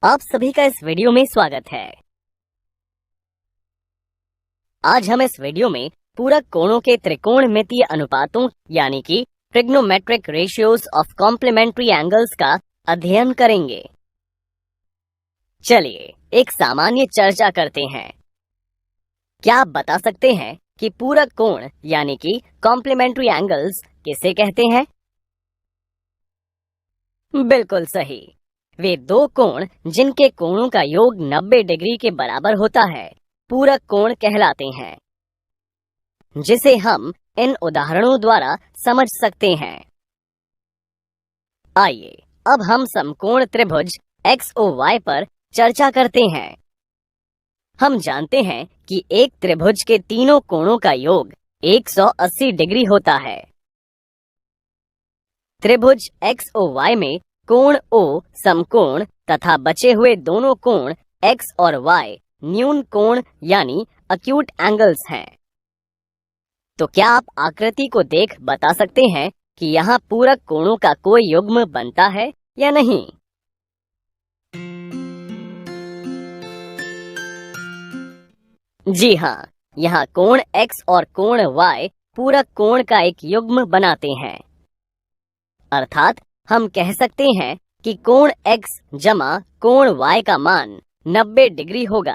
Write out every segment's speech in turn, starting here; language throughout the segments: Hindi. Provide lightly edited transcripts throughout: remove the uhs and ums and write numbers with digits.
आप सभी का इस वीडियो में स्वागत है। आज हम इस वीडियो में पूरक कोणों के त्रिकोणमितीय अनुपातों यानी कि trigonometric ratios of complementary angles का अध्ययन करेंगे। चलिए एक सामान्य चर्चा करते हैं। क्या आप बता सकते हैं कि पूरक कोण यानी कि कॉम्प्लीमेंट्री एंगल्स किसे कहते हैं? बिल्कुल सही, वे दो कोण जिनके कोणों का योग 90 डिग्री के बराबर होता है पूरक कोण कहलाते हैं, जिसे हम इन उदाहरणों द्वारा समझ सकते हैं। आइए अब हम समकोण त्रिभुज XOY पर चर्चा करते हैं। हम जानते हैं कि एक त्रिभुज के तीनों कोणों का योग 180 डिग्री होता है। त्रिभुज XOY में कोण O समकोण तथा बचे हुए दोनों कोण X और Y न्यून कोण यानी अक्यूट एंगल्स हैं। तो क्या आप आकृति को देख बता सकते हैं कि यहाँ पूरक कोणों का कोई युग्म बनता है या नहीं? जी हाँ, यहाँ कोण X और कोण Y पूरक कोण का एक युग्म बनाते हैं। अर्थात हम कह सकते हैं कि कोण X जमा कोण Y का मान 90 डिग्री होगा।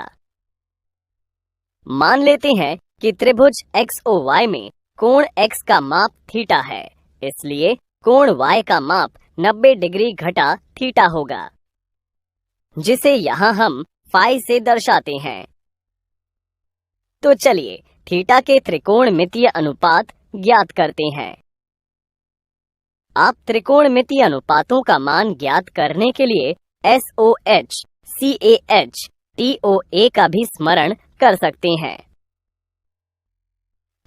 मान लेते हैं कि त्रिभुज XOY में कोण X का माप थीटा है, इसलिए कोण Y का माप 90 डिग्री घटा थीटा होगा, जिसे यहाँ हम फाई से दर्शाते हैं। तो चलिए थीटा के त्रिकोणमितीय अनुपात ज्ञात करते हैं। आप त्रिकोणमितीय अनुपातों का मान ज्ञात करने के लिए SOH, CAH, TOA का भी स्मरण कर सकते हैं।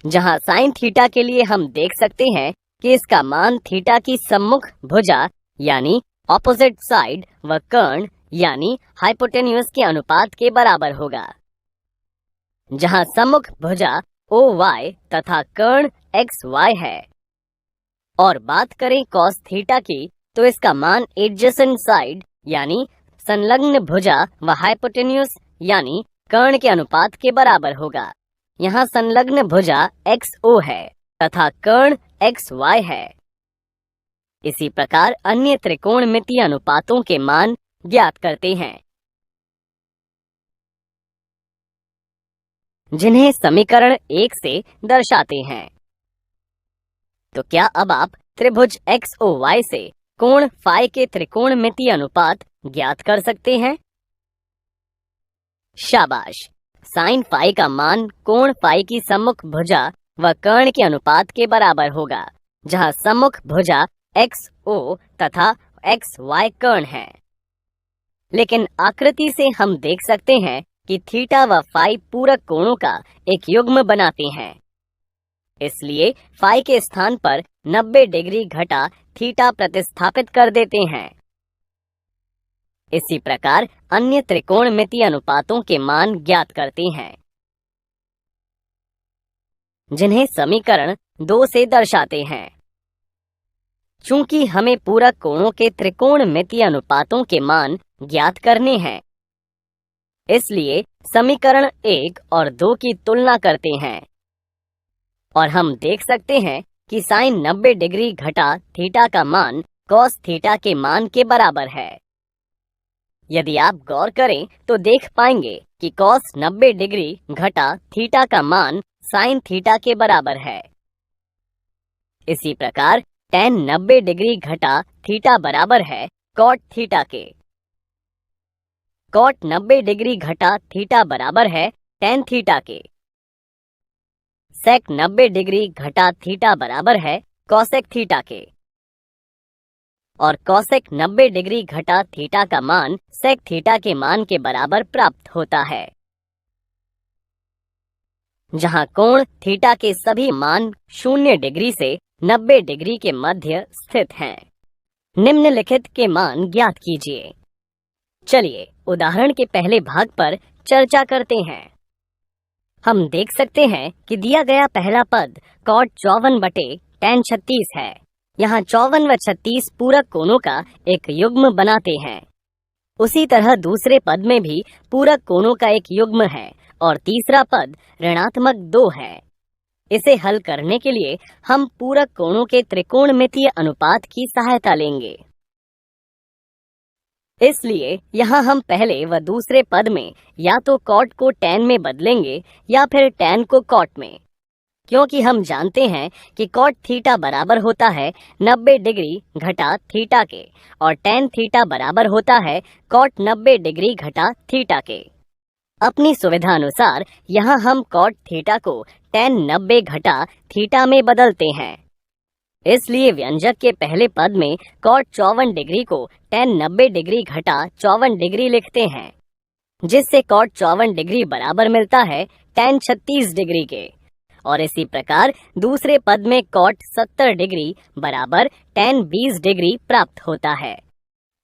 जहां साइन थीटा के लिए हम देख सकते हैं कि इसका मान थीटा की सम्मुख भुजा यानी ऑपोजिट साइड व कर्ण यानी हाइपोटेन्यूज के अनुपात के बराबर होगा। जहां सम्मुख भुजा OY तथा कर्ण XY है। और बात करें कॉस थीटा की, तो इसका मान एडजेसेंट साइड यानी संलग्न भुजा व हाइपोटेन्यूज यानी कर्ण के अनुपात के बराबर होगा। यहाँ संलग्न भुजा XO है तथा कर्ण XY है। इसी प्रकार अन्य त्रिकोणमितीय अनुपातों के मान ज्ञात करते हैं, जिन्हें समीकरण 1 से दर्शाते हैं। तो क्या अब आप त्रिभुज XOY से कोण फाई के त्रिकोणमितीय अनुपात ज्ञात कर सकते हैं? शाबाश! साइन फाई का मान कोण फाई की सम्मुख भुजा व कर्ण के अनुपात के बराबर होगा, जहां सम्मुख भुजा XO तथा XY कर्ण है। लेकिन आकृति से हम देख सकते हैं कि थीटा व फाई पूरक कोणों का एक युग्म बनाते हैं, इसलिए फाई के स्थान पर 90 डिग्री घटा थीटा प्रतिस्थापित कर देते हैं। इसी प्रकार अन्य त्रिकोणमितीय अनुपातों के मान ज्ञात करते हैं, जिन्हें समीकरण 2 से दर्शाते हैं। चूंकि हमें पूरक कोणों के त्रिकोणमितीय अनुपातों के मान ज्ञात करने हैं, इसलिए समीकरण 1 और 2 की तुलना करते हैं और हम देख सकते हैं कि साइन 90 डिग्री घटा थीटा का मान कॉस थीटा के मान के बराबर है। यदि आप गौर करें तो देख पाएंगे कि कॉस 90 डिग्री घटा थीटा का मान साइन थीटा के बराबर है। इसी प्रकार tan 90 डिग्री घटा थीटा बराबर है कॉट थीटा के। कॉट 90 डिग्री घटा थीटा बराबर है tan थीटा के। सेक 90 डिग्री घटा थीटा बराबर है कॉसेक थीटा के। और कॉसेक 90 डिग्री घटा थीटा का मान सेक थीटा के मान के बराबर प्राप्त होता है, जहां कोण थीटा के सभी मान 0 डिग्री से 90 डिग्री के मध्य स्थित हैं। निम्नलिखित के मान ज्ञात कीजिए। चलिए उदाहरण के पहले भाग पर चर्चा करते हैं। हम देख सकते हैं कि दिया गया पहला पद कॉट 54 बटे tan 36 है। यहाँ 54 व 36 पूरक कोणों का एक युग्म बनाते हैं। उसी तरह दूसरे पद में भी पूरक कोणों का एक युग्म है और तीसरा पद ऋणात्मक 2 है। इसे हल करने के लिए हम पूरक कोणों के त्रिकोणमितीय अनुपात की सहायता लेंगे। इसलिए यहाँ हम पहले व दूसरे पद में या तो कॉट को टैन में बदलेंगे या फिर टैन को कॉट में, क्योंकि हम जानते हैं कि कॉट थीटा बराबर होता है 90 डिग्री घटा थीटा के और टैन थीटा बराबर होता है कॉट 90 डिग्री घटा थीटा के। अपनी सुविधा अनुसार यहाँ हम कॉट थीटा को टैन 90 घटा थीटा में बदलते हैं। इसलिए व्यंजक के पहले पद में कॉट 54 डिग्री को टैन 90 डिग्री घटा 54 डिग्री लिखते हैं, जिससे कॉट 54 डिग्री बराबर मिलता है टैन 36 डिग्री के। और इसी प्रकार दूसरे पद में कॉट 70 डिग्री बराबर टैन 20 डिग्री प्राप्त होता है,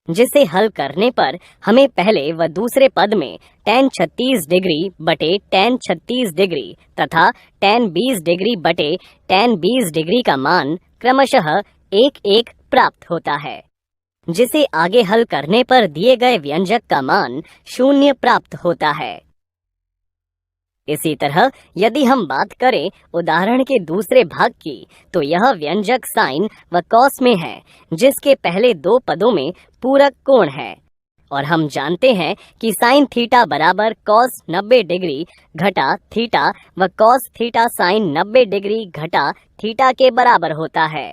जिसे हल करने पर हमें पहले व दूसरे पद में टैन 36 डिग्री बटे टैन 36 डिग्री तथा टैन 20 डिग्री बटे टैन 20 डिग्री का मान क्रमशः 1-1 प्राप्त होता है, जिसे आगे हल करने पर दिए गए व्यंजक का मान 0 प्राप्त होता है। इसी तरह यदि हम बात करें उदाहरण के दूसरे भाग की, तो यह व्यंजक साइन व कॉस में है, जिसके पहले 2 पदों में पूरक कोण है और हम जानते हैं कि साइन थीटा बराबर कॉस 90 डिग्री घटा थीटा व कॉस थीटा साइन 90 डिग्री घटा थीटा के बराबर होता है।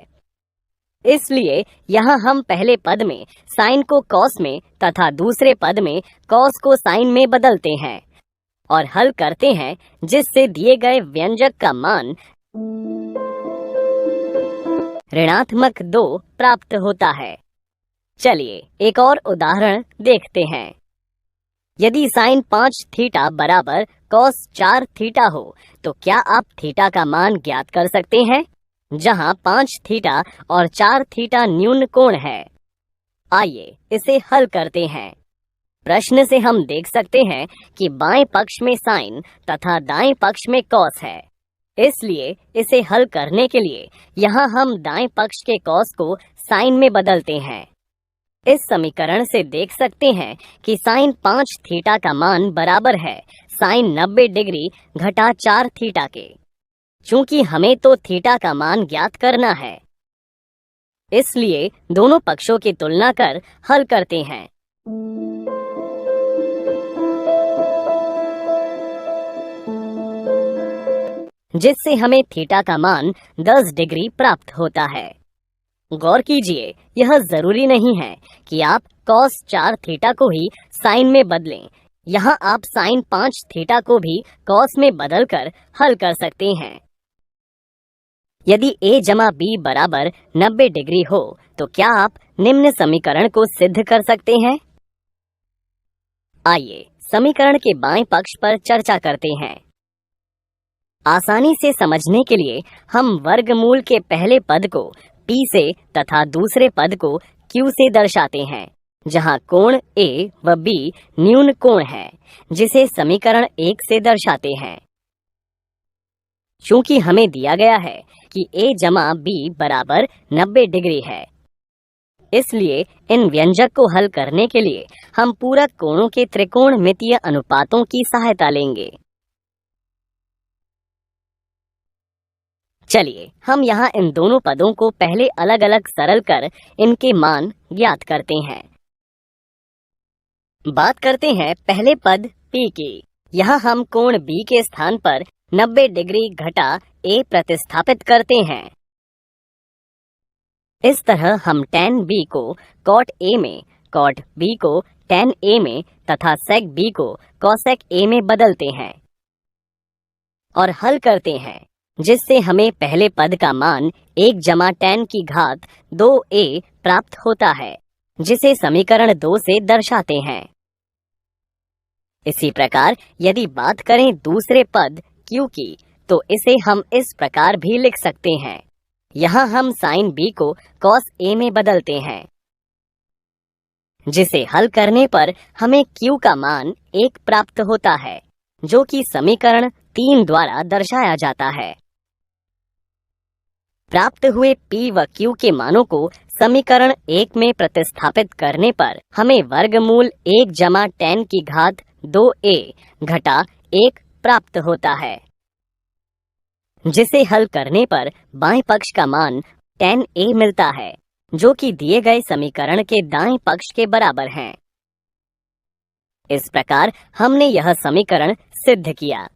इसलिए यहाँ हम पहले पद में साइन को कॉस में तथा दूसरे पद में कॉस को साइन में बदलते हैं और हल करते हैं, जिससे दिए गए व्यंजक का मान ऋणात्मक 2 प्राप्त होता है। चलिए एक और उदाहरण देखते हैं। यदि साइन 5 थीटा बराबर कॉस 4 थीटा हो, तो क्या आप थीटा का मान ज्ञात कर सकते हैं, जहां 5 थीटा और 4 थीटा न्यून कोण है। आइए इसे हल करते हैं। प्रश्न से हम देख सकते हैं कि बाएं पक्ष में साइन तथा दाएं पक्ष में कॉस है। इसलिए इसे हल करने के लिए यहाँ हम दाएं पक्ष के कॉस को साइन में बदलते हैं। इस समीकरण से देख सकते हैं कि साइन 5 थीटा का मान बराबर है साइन 90 डिग्री घटा 4 थीटा के। चूंकि हमें तो थीटा का मान ज्ञात करना है, इसलिए दोनों पक्षों की तुलना कर हल करते हैं। जिससे हमें थीटा का मान 10 डिग्री प्राप्त होता है। गौर कीजिए, यह जरूरी नहीं है कि आप कॉस 4 थीटा को ही साइन में बदलें। यहाँ आप साइन 5 थीटा को भी कॉस में बदलकर हल कर सकते हैं। यदि a जमा b बराबर 90 डिग्री हो, तो क्या आप निम्न समीकरण को सिद्ध कर सकते हैं? आइए समीकरण के बाएं पक्ष पर चर्चा करते हैं। आसानी से समझने के लिए हम वर्गमूल के पहले पद को p से तथा दूसरे पद को q से दर्शाते हैं, जहां कोण a व b न्यून कोण है, जिसे समीकरण 1 से दर्शाते हैं। चूंकि हमें दिया गया है कि a जमा b बराबर 90 डिग्री है, इसलिए इन व्यंजक को हल करने के लिए हम पूरक कोणों के त्रिकोणमितीय अनुपातों की सहायता लेंगे। चलिए हम यहाँ इन दोनों पदों को पहले अलग अलग सरल कर इनके मान ज्ञात करते हैं। बात करते हैं पहले पद p की। यहाँ हम कोण b के स्थान पर 90 डिग्री घटा a प्रतिस्थापित करते हैं। इस तरह हम tan b को cot a में, cot b को tan a में तथा sec b को cosec a में बदलते हैं और हल करते हैं, जिससे हमें पहले पद का मान 1 जमा tan की घात 2a प्राप्त होता है, जिसे समीकरण 2 से दर्शाते हैं। इसी प्रकार यदि बात करें दूसरे पद q की, तो इसे हम इस प्रकार भी लिख सकते हैं। यहाँ हम साइन b को cos a में बदलते हैं, जिसे हल करने पर हमें q का मान 1 प्राप्त होता है, जो कि समीकरण 3 द्वारा दर्शाया जाता है। प्राप्त हुए P व Q के मानों को समीकरण 1 में प्रतिस्थापित करने पर हमें वर्गमूल 1 जमा tan की घात 2a घटा 1 प्राप्त होता है, जिसे हल करने पर बाएं पक्ष का मान tan a मिलता है, जो कि दिए गए समीकरण के दाएं पक्ष के बराबर है। इस प्रकार हमने यह समीकरण सिद्ध किया।